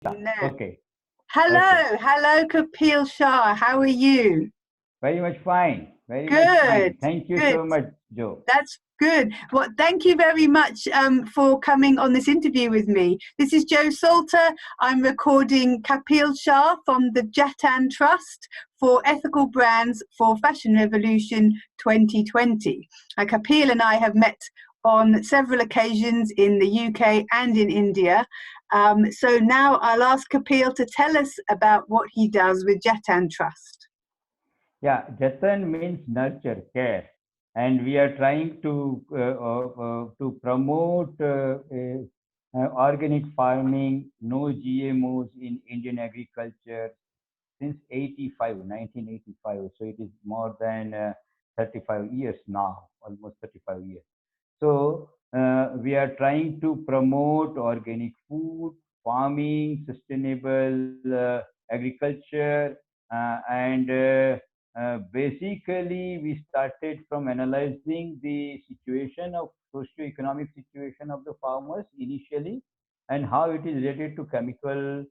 No. Okay. Hello, hello, Kapil Shah. How are you? Very much fine. Very much Good, fine. Thank you good. so much, Joe. That's good. Well, thank you very much for coming on this interview with me. This is Joe Salter. I'm recording Kapil Shah from the Jatan Trust for Ethical Brands for Fashion Revolution 2020. Kapil and I have met on several occasions in the UK and in India. So now I'll ask Kapil to tell us about what he does with Jatan Trust. Yeah, Jatan means nurture, care, and we are trying to promote organic farming, no GMOs in Indian agriculture since 1985. So it is more than 35 years now, almost 35 years. So we are trying to promote organic food, farming, sustainable agriculture, and basically we started from analyzing the situation of socio-economic situation of the farmers initially, and how it is related to chemical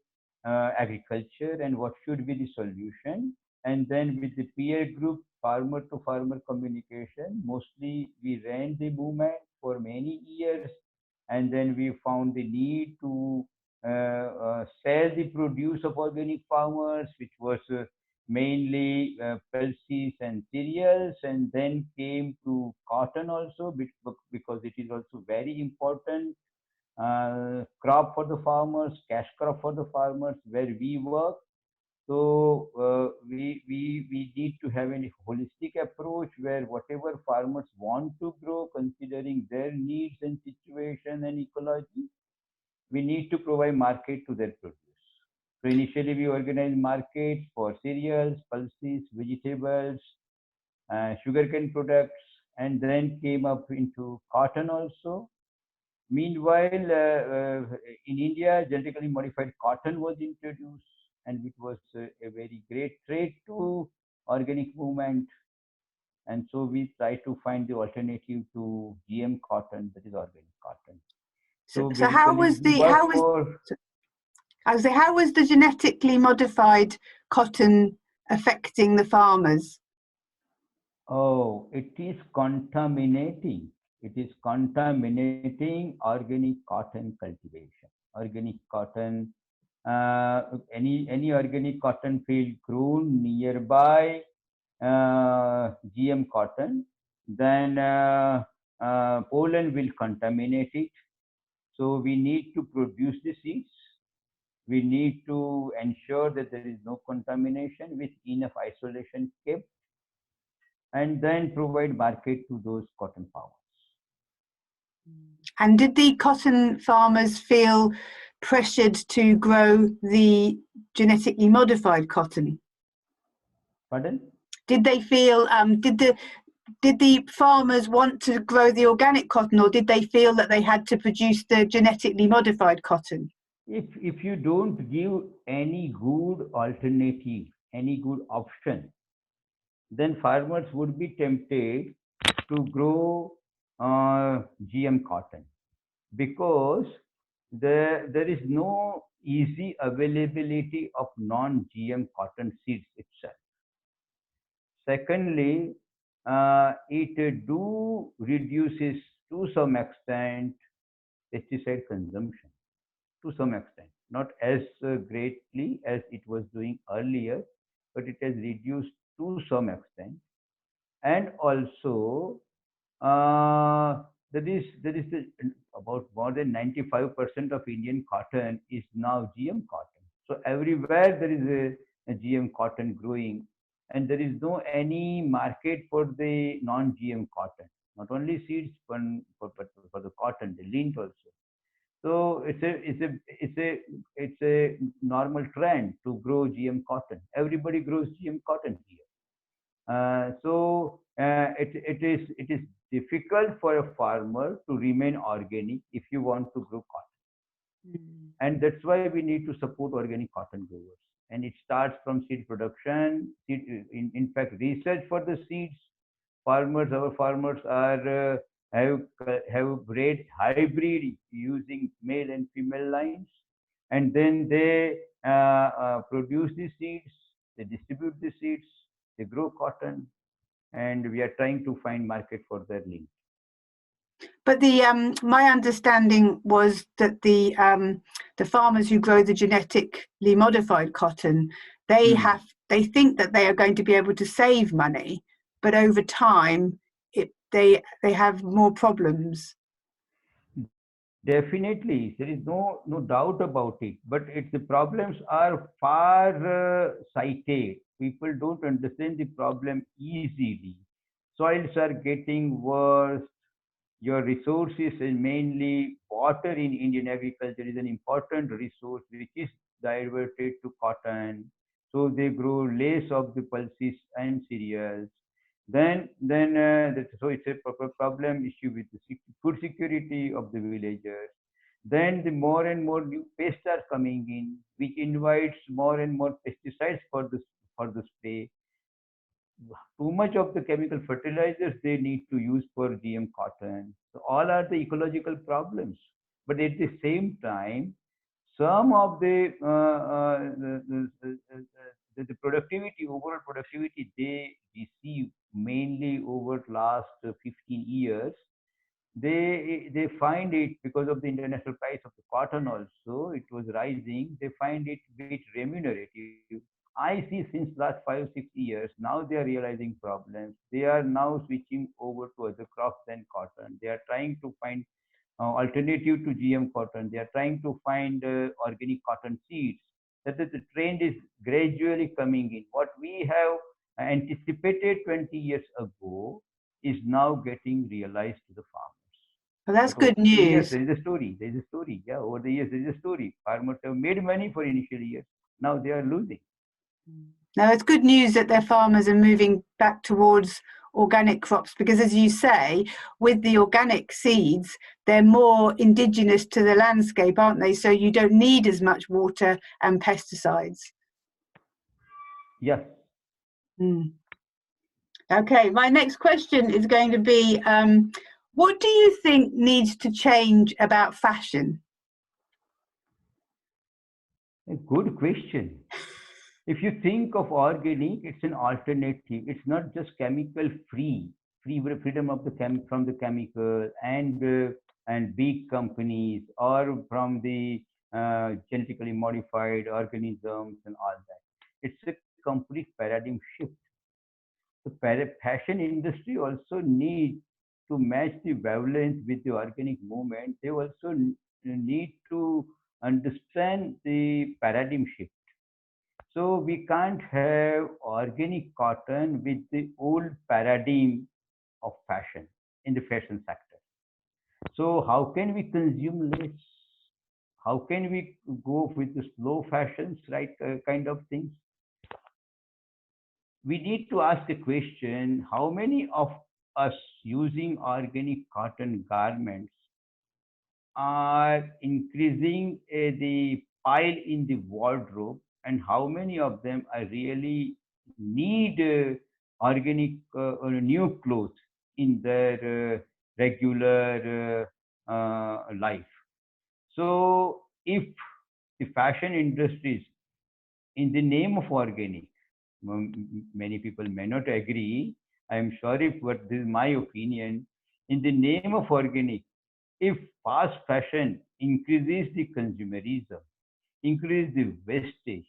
agriculture and what should be the solution. And then with the peer group, farmer to farmer communication, mostly we ran the movement for many years, and then we found the need to sell the produce of organic farmers, which was mainly pulses and cereals, and then came to cotton also, because it is also very important crop for the farmers, cash crop for the farmers where we work. So we need to have a holistic approach where whatever farmers want to grow, considering their needs and situation and ecology, we need to provide market to their produce. So initially we organized markets for cereals, pulses, vegetables, sugarcane products, and then came up into cotton also. Meanwhile, in India, genetically modified cotton was introduced, and it was a very great threat to organic movement. And so we try to find the alternative to GM cotton, that is organic cotton. So So how basically, was we the work for. I was say, how was the genetically modified cotton affecting the farmers? Oh, it is contaminating. It is contaminating organic cotton cultivation. Organic cotton, any organic cotton field grown nearby GM cotton, then pollen will contaminate it. So we need to produce the seeds. We need to ensure that there is no contamination with enough isolation kept, and then provide market to those cotton farmers. And did the cotton farmers feel pressured to grow the genetically modified cotton? Pardon? Did they feel did the farmers want to grow the organic cotton, or did they feel that they had to produce the genetically modified cotton? If you don't give any good alternative, any good option, then farmers would be tempted to grow GM cotton, because there is no easy availability of non-GM cotton seeds itself. Secondly, it do reduces to some extent pesticide consumption, to some extent, not as greatly as it was doing earlier, but it has reduced to some extent. And also, there is about more than 95% of Indian cotton is now GM cotton. So everywhere there is a GM cotton growing, and there is no any market for the non-GM cotton. Not only seeds, but for the cotton, the lint also. So it's a normal trend to grow GM cotton. Everybody grows GM cotton here. It is difficult for a farmer to remain organic if you want to grow cotton. And that's why we need to support organic cotton growers. And it starts from seed production, in fact, research for the seeds. Our farmers are have bred hybrid using male and female lines. and then they produce the seeds, they distribute the seeds, they grow cotton, and we are trying to find market for their link. But the my understanding was that the farmers who grow the genetically modified cotton, they Hmm. have they think that they are going to be able to save money, but over time, they have more problems. Definitely, there is no doubt about it. But the problems are far cited. People don't understand the problem easily. Soils are getting worse. Your resources is mainly water in Indian agriculture is an important resource which is diverted to cotton. So they grow less of the pulses and cereals. So it's a problem issue with the food security of the villagers. Then the more and more new pests are coming in, which invites more and more pesticides for the spray. Too much of the chemical fertilizers they need to use for GM cotton. So all are the ecological problems. But at the same time, some of the productivity, overall productivity they receive mainly over last 15 years, they find it because of the international price of the cotton also, it was rising. They find it bit remunerative. I see since last 5 6 years now they are realizing problems. They are now switching over to other crops than cotton. They are trying to find alternative to GM cotton. They are trying to find organic cotton seeds. That is, the trend is gradually coming in. What we have anticipated 20 years ago is now getting realized to the farmers. Well, that's But over good the years, news. there is a story. There is a story. Yeah, over the years, there is a story. Farmers have made money for initial years. Now they are losing. Now, it's good news that their farmers are moving back towards organic crops because, as you say, with the organic seeds, they're more indigenous to the landscape, aren't they? So you don't need as much water and pesticides. Yes. Mm. Okay, my next question is going to be what do you think needs to change about fashion? A good question. If you think of organic, it's an alternative. It's not just chemical freedom of the from the chemical and big companies or from the genetically modified organisms and all that. It's a complete paradigm shift. The fashion industry also need to match the wavelength with the organic movement. They also need to understand the paradigm shift. So we can't have organic cotton with the old paradigm of fashion in the fashion sector. So how can we consume less? How can we go with the slow fashions, right? Kind of things. We need to ask a question: how many of us using organic cotton garments are increasing the pile in the wardrobe, and how many of them are really need organic or new clothes in their regular life. So if the fashion industries, in the name of organic, many people may not agree, I am sorry, but this is my opinion. In the name of organic, if fast fashion increases the consumerism, increase the wastage,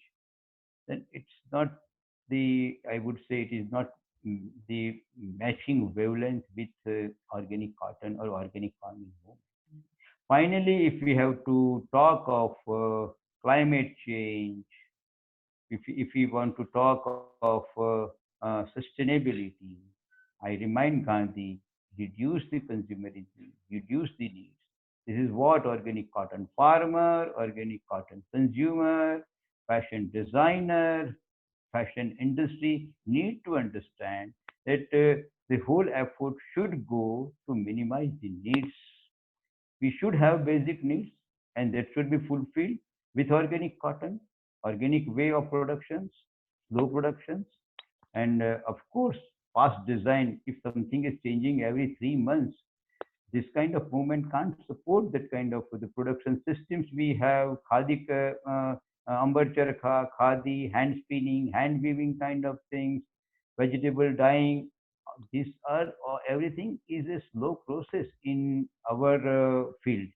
then it's not the, I would say it is not the matching wavelength with organic cotton or organic farming. Finally, if we have to talk of climate change, if we want to talk of sustainability, I remind Gandhi, reduce the consumerism, reduce the needs. This is what organic cotton farmer, organic cotton consumer, fashion designer, fashion industry need to understand that the whole effort should go to minimize the needs. We should have basic needs, and that should be fulfilled with organic cotton, organic way of productions, slow productions, and of course, fast design. If something is changing every 3 months, This kind of movement can't support that kind of the production systems we have. Khadi, amber charkha, khadi, hand spinning, hand weaving kind of things, vegetable dyeing. These are everything is a slow process in our field.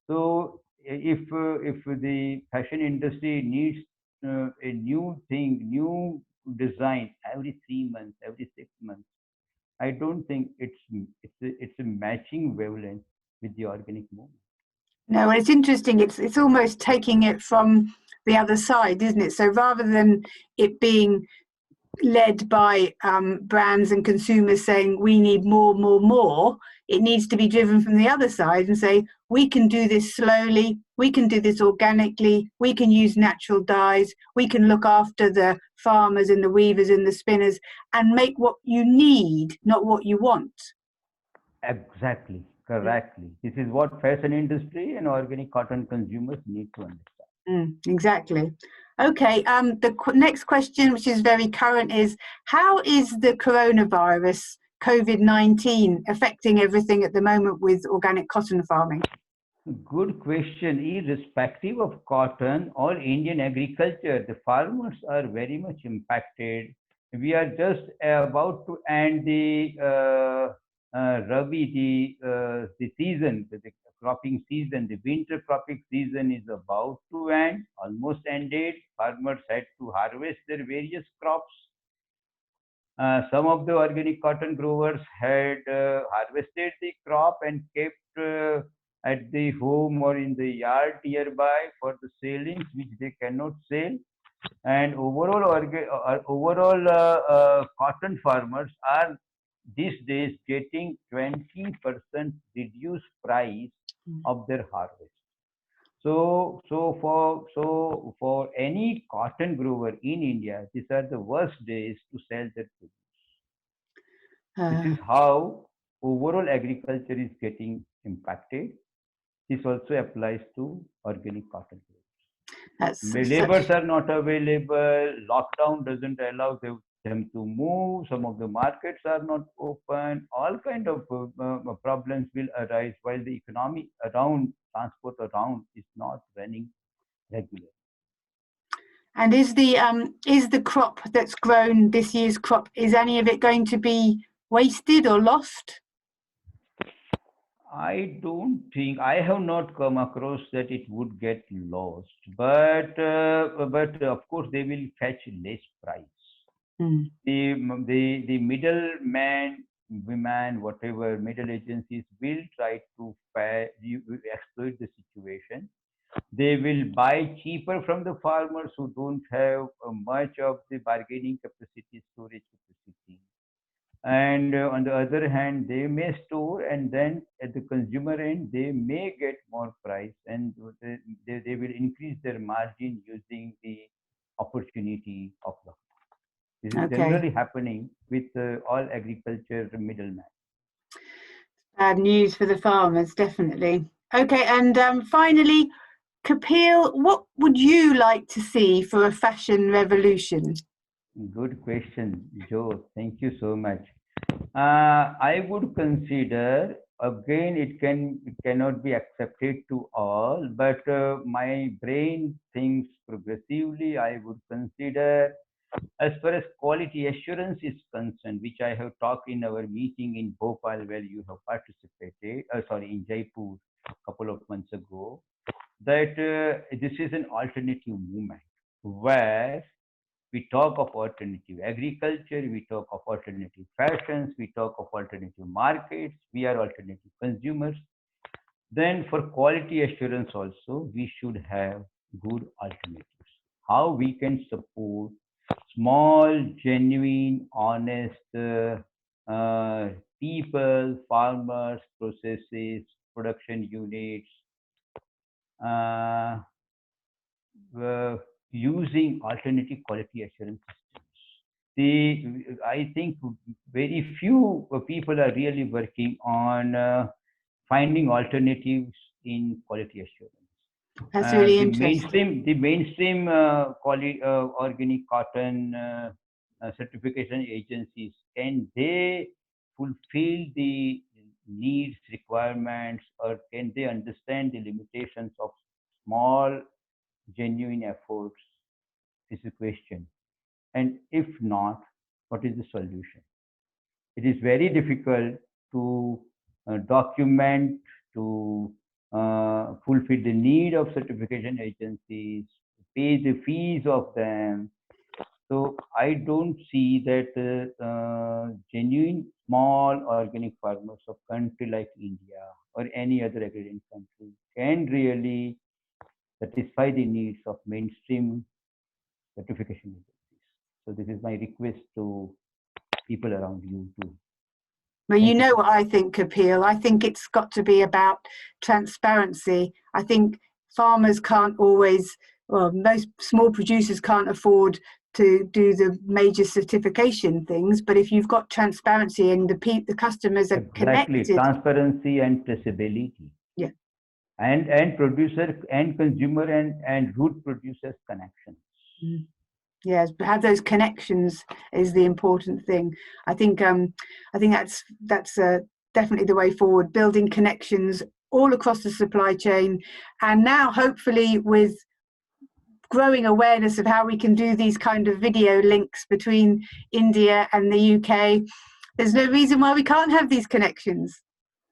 So if the fashion industry needs a new thing, new design every 3 months, every 6 months, I don't think it's a matching wavelength with the organic movement. No, it's interesting. It's almost taking it from the other side, isn't it? So rather than it being led by brands and consumers saying we need more, more, more, it needs to be driven from the other side and say we can do this slowly, we can do this organically, we can use natural dyes, we can look after the farmers and the weavers and the spinners and make what you need, not what you want. Exactly, correctly. This is what fashion industry and organic cotton consumers need to understand. Exactly. Okay. The next question, which is very current, is how is the coronavirus COVID-19 affecting everything at the moment with organic cotton farming? Good question. Irrespective of cotton or Indian agriculture, the farmers are very much impacted. We are just about to end the Rabi, the season, the cropping season. The winter cropping season is about to end, almost ended. Farmers had to harvest their various crops. Some of the organic cotton growers had harvested the crop and kept at the home or in the yard nearby for the salings, which they cannot sell. And overall, cotton farmers are these days getting 20% reduced price of their harvest. So for any cotton grower in India, these are the worst days to sell their produce. This is how overall agriculture is getting impacted. This also applies to organic cotton growers. Laborers are not available. Lockdown doesn't allow them to move. Some of the markets are not open. All kind of problems will arise while the economy around transport around is not running regularly. And is the crop that's grown this year's crop, is any of it going to be wasted or lost? I don't think I have not come across that it would get lost, but of course they will fetch less price. The middleman, women, whatever middle agencies will try to exploit the situation. They will buy cheaper from the farmers who don't have much of the bargaining capacity, storage capacity. And on the other hand, they may store and then at the consumer end, they may get more price and they will increase their margin using the opportunity of the. This is generally happening with all agriculture middlemen. Bad news for the farmers, definitely. Okay, and finally, Kapil, what would you like to see for a fashion revolution? Good question, Joe. Thank you so much. I would consider again it cannot be accepted to all, but my brain thinks progressively. I would consider as far as quality assurance is concerned, which I have talked in our meeting in Bhopal where you have participated, sorry, in Jaipur a couple of months ago, that this is an alternative movement where we talk of alternative agriculture, we talk of alternative fashions, we talk of alternative markets, we are alternative consumers. Then for quality assurance also, we should have good alternatives. How we can support small, genuine, honest people, farmers, processes, production units, uh, using alternative quality assurance systems. I think very few people are really working on finding alternatives in quality assurance. That's really interesting. The mainstream organic cotton certification agencies, can they fulfill the needs, requirements, or can they understand the limitations of small, genuine efforts is a question. And if not, what is the solution? It is very difficult to document, to fulfill the need of certification agencies, pay the fees of them. So I don't see that genuine small organic farmers of country like India or any other agrarian country can really satisfy the needs of mainstream certification agencies. So this is my request to people around you too. Well, you Thank you know so what much. I think, Kapil. I think it's got to be about transparency. I think farmers can't always, well, most small producers can't afford to do the major certification things. But if you've got transparency and the customers are Exactly, connected, transparency and traceability, yeah. and producer and consumer and root producers connection. Mm. Yes, but have those connections is the important thing. I think that's definitely the way forward. Building connections all across the supply chain, and now hopefully with growing awareness of how we can do these kind of video links between India and the UK, there's no reason why we can't have these connections.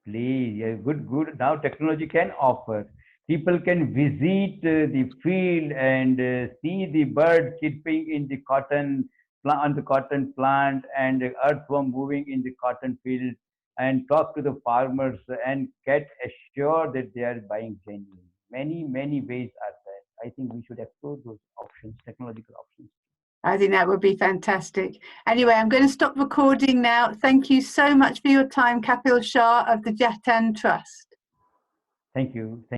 Please, yeah, good. Now technology can offer. People can visit the field and see the bird chirping in the cotton plant, on the cotton plant, and the earthworm moving in the cotton field, and talk to the farmers and get assured that they are buying genuine. Many ways are there. I think we should explore those options, technological options. I think that would be fantastic. Anyway, I'm going to stop recording now. Thank you so much for your time, Kapil Shah of the Jatan Trust. Thank you. Thank